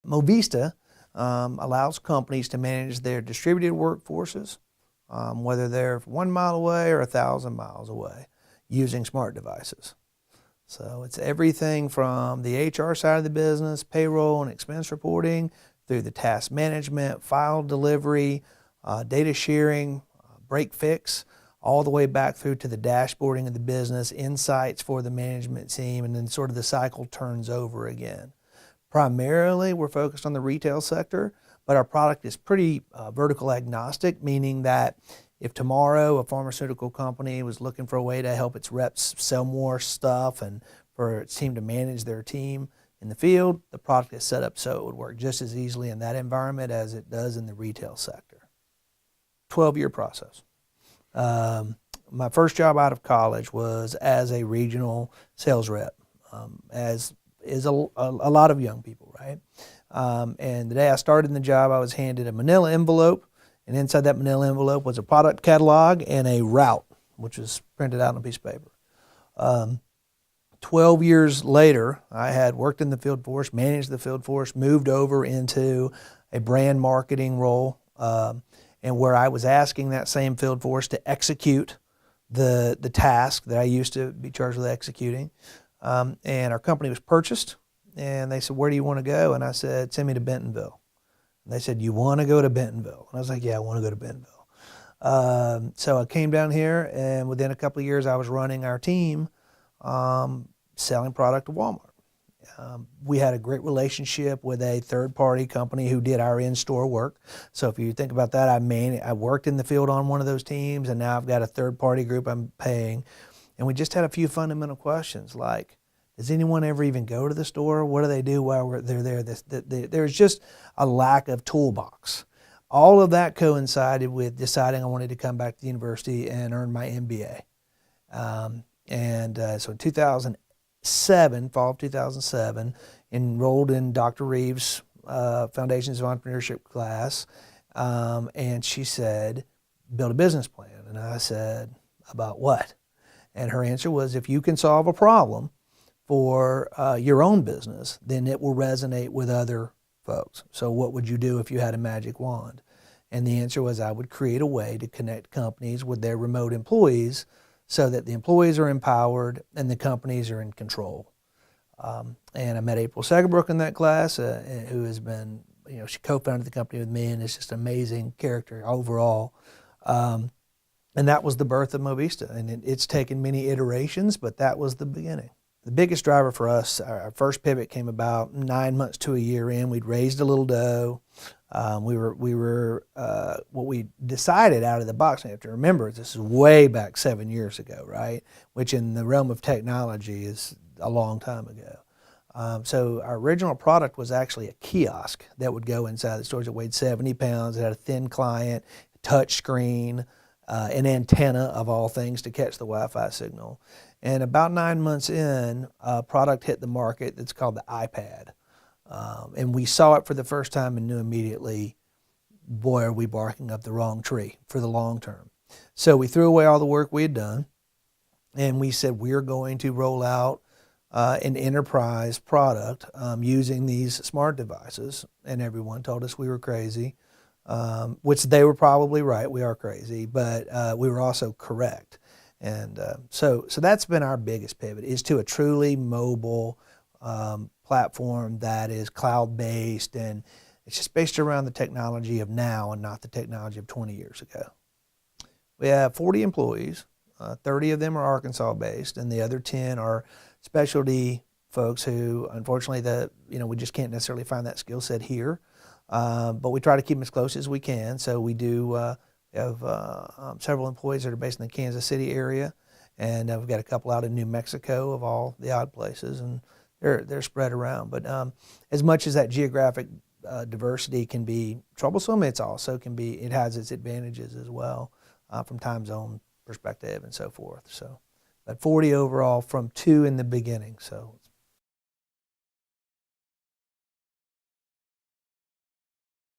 Movista allows companies to manage their distributed workforces, whether they're 1 mile away or 1,000 miles away, using smart devices. So it's everything from the HR side of the business, payroll and expense reporting, through the task management, file delivery, data sharing, break fix, all the way back through to the dashboarding of the business, insights for the management team, and then sort of the cycle turns over again. Primarily, we're focused on the retail sector, but our product is pretty vertical agnostic, meaning that if tomorrow a pharmaceutical company was looking for a way to help its reps sell more stuff and for its team to manage their team in the field, the product is set up so it would work just as easily in that environment as it does in the retail sector. 12-year process. My first job out of college was as a regional sales rep, as is a lot of young people, right? And the day I started in the job, I was handed a manila envelope, and inside that manila envelope was a product catalog and a route, which was printed out on a piece of paper. 12 years later, I had worked in the field force, managed the field force, moved over into a brand marketing role, and where I was asking that same field force to execute the task that I used to be charged with executing. And our company was purchased, and they said, "Where do you want to go?" And I said, "Send me to Bentonville." And they said, "You want to go to Bentonville?" And I was like, "Yeah, I want to go to Bentonville." So I came down here, and within a couple of years, I was running our team, selling product to Walmart. We had a great relationship with a third-party company who did our in-store work. So if you think about that, I worked in the field on one of those teams, and now I've got a third-party group I'm paying. And we just had a few fundamental questions like, does anyone ever even go to the store? What do they do while they're there? There's just a lack of toolbox. All of that coincided with deciding I wanted to come back to the university and earn my MBA. So in 2007, fall of 2007, enrolled in Dr. Reeves' Foundations of Entrepreneurship class, and she said, build a business plan. And I said, about what? And her answer was, if you can solve a problem for your own business, then it will resonate with other folks. So what would you do if you had a magic wand? And the answer was, I would create a way to connect companies with their remote employees so that the employees are empowered and the companies are in control. And I met April Segerbrook in that class, who has been, she co-founded the company with me, and is just an amazing character overall. And that was the birth of Movista. And it's taken many iterations, but that was the beginning. The biggest driver for us, our first pivot came about 9 months to a year in. We'd raised a little dough. What we decided out of the box, and you have to remember, this is way back 7 years ago, right? Which in the realm of technology is a long time ago. So our original product was actually a kiosk that would go inside the stores. It weighed 70 pounds. It had a thin client, touch screen, an antenna of all things to catch the Wi-Fi signal. And about 9 months in, a product hit the market that's called the iPad. And we saw it for the first time and knew immediately, boy, are we barking up the wrong tree for the long term. So we threw away all the work we had done, and we said we're going to roll out an enterprise product using these smart devices. And everyone told us we were crazy, which they were probably right. We are crazy, but we were also correct. And so that's been our biggest pivot, is to a truly mobile platform that is cloud-based, and it's just based around the technology of now and not the technology of 20 years ago. We have 40 employees. 30 of them are Arkansas-based, and the other 10 are specialty folks who, unfortunately, we just can't necessarily find that skill set here. But we try to keep them as close as we can. So we do have several employees that are based in the Kansas City area, and we've got a couple out in New Mexico, of all the odd places, and they're spread around. But as much as that geographic diversity can be troublesome, it has its advantages as well, from time zone perspective and so forth. So, but 40 overall from 2 in the beginning. So